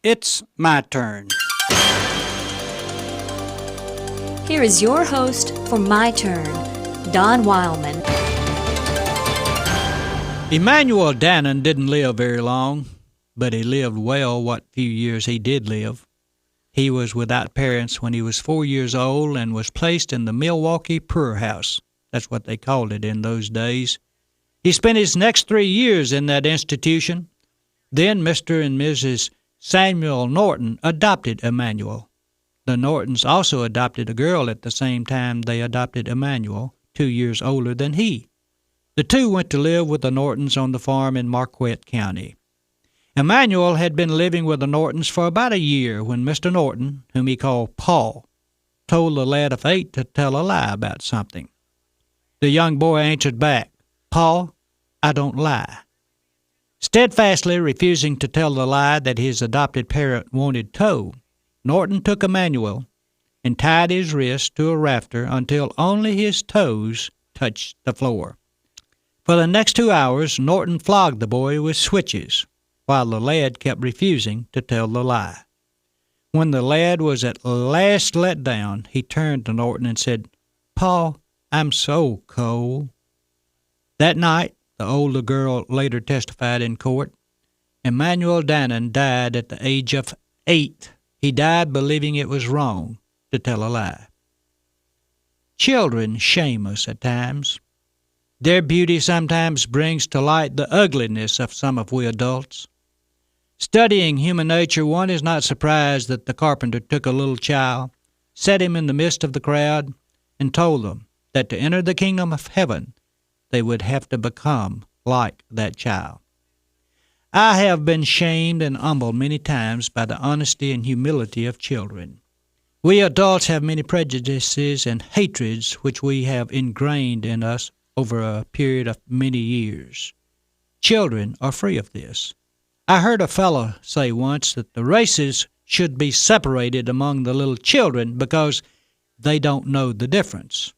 It's my turn. Here is your host for My Turn, Don Wildmon. Emmanuel Dannon didn't live very long, but he lived well what few years he did live. He was without parents when he was 4 years old and was placed in the Milwaukee poorhouse. That's what they called it in those days. He spent his next 3 years in that institution. Then Mr. and Mrs. Samuel Norton adopted Emmanuel. The Nortons also adopted a girl at the same time they adopted Emmanuel, 2 years older than he. The two went to live with the Nortons on the farm in Marquette County. Emmanuel had been living with the Nortons for about a year when Mr. Norton, whom he called Paul, told the lad of 8 to tell a lie about something. The young boy answered back, "Paul, I don't lie." Steadfastly refusing to tell the lie that his adopted parent wanted told, Norton took Emmanuel and tied his wrist to a rafter until only his toes touched the floor. For the next 2 hours, Norton flogged the boy with switches, while the lad kept refusing to tell the lie. When the lad was at last let down, he turned to Norton and said, "Paul, I'm so cold." That night, the older girl later testified in court, Emmanuel Dannon died at the age of 8. He died believing it was wrong to tell a lie. Children shame us at times. Their beauty sometimes brings to light the ugliness of some of we adults. Studying human nature, one is not surprised that the carpenter took a little child, set him in the midst of the crowd, and told them that to enter the kingdom of heaven, they would have to become like that child. I have been shamed and humbled many times by the honesty and humility of children. We adults have many prejudices and hatreds which we have ingrained in us over a period of many years. Children are free of this. I heard a fellow say once that the races should be separated among the little children because they don't know the difference.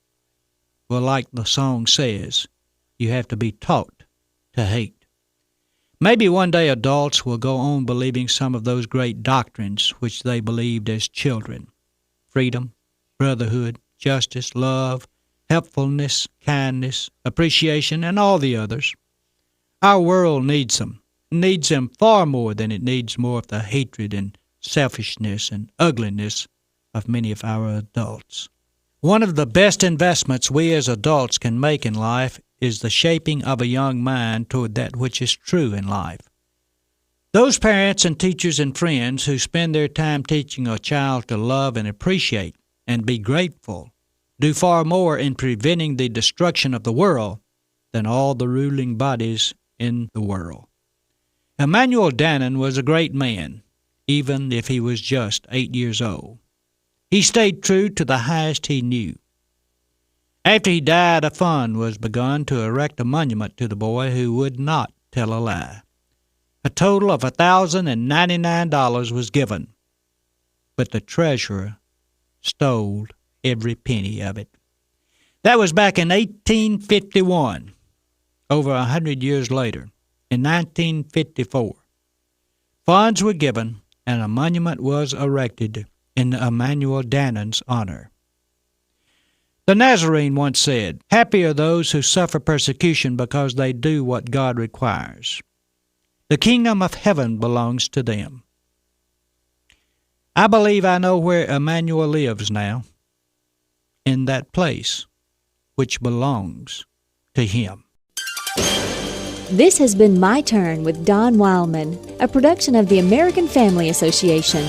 Well, like the song says, you have to be taught to hate. Maybe one day adults will go on believing some of those great doctrines which they believed as children: freedom, brotherhood, justice, love, helpfulness, kindness, appreciation, and all the others. Our world needs them far more than it needs more of the hatred and selfishness and ugliness of many of our adults. One of the best investments we as adults can make in life is the shaping of a young mind toward that which is true in life. Those parents and teachers and friends who spend their time teaching a child to love and appreciate and be grateful do far more in preventing the destruction of the world than all the ruling bodies in the world. Emmanuel Dannon was a great man, even if he was just 8 years old. He stayed true to the highest he knew. After he died, a fund was begun to erect a monument to the boy who would not tell a lie. A total of $1,099 was given, but the treasurer stole every penny of it. That was back in 1851. Over 100 years later, in 1954, funds were given and a monument was erected in Emmanuel Dannon's honor. The Nazarene once said, "Happy are those who suffer persecution because they do what God requires. The kingdom of heaven belongs to them." I believe I know where Emmanuel lives now, in that place which belongs to him. This has been My Turn with Don Wildmon, a production of the American Family Association.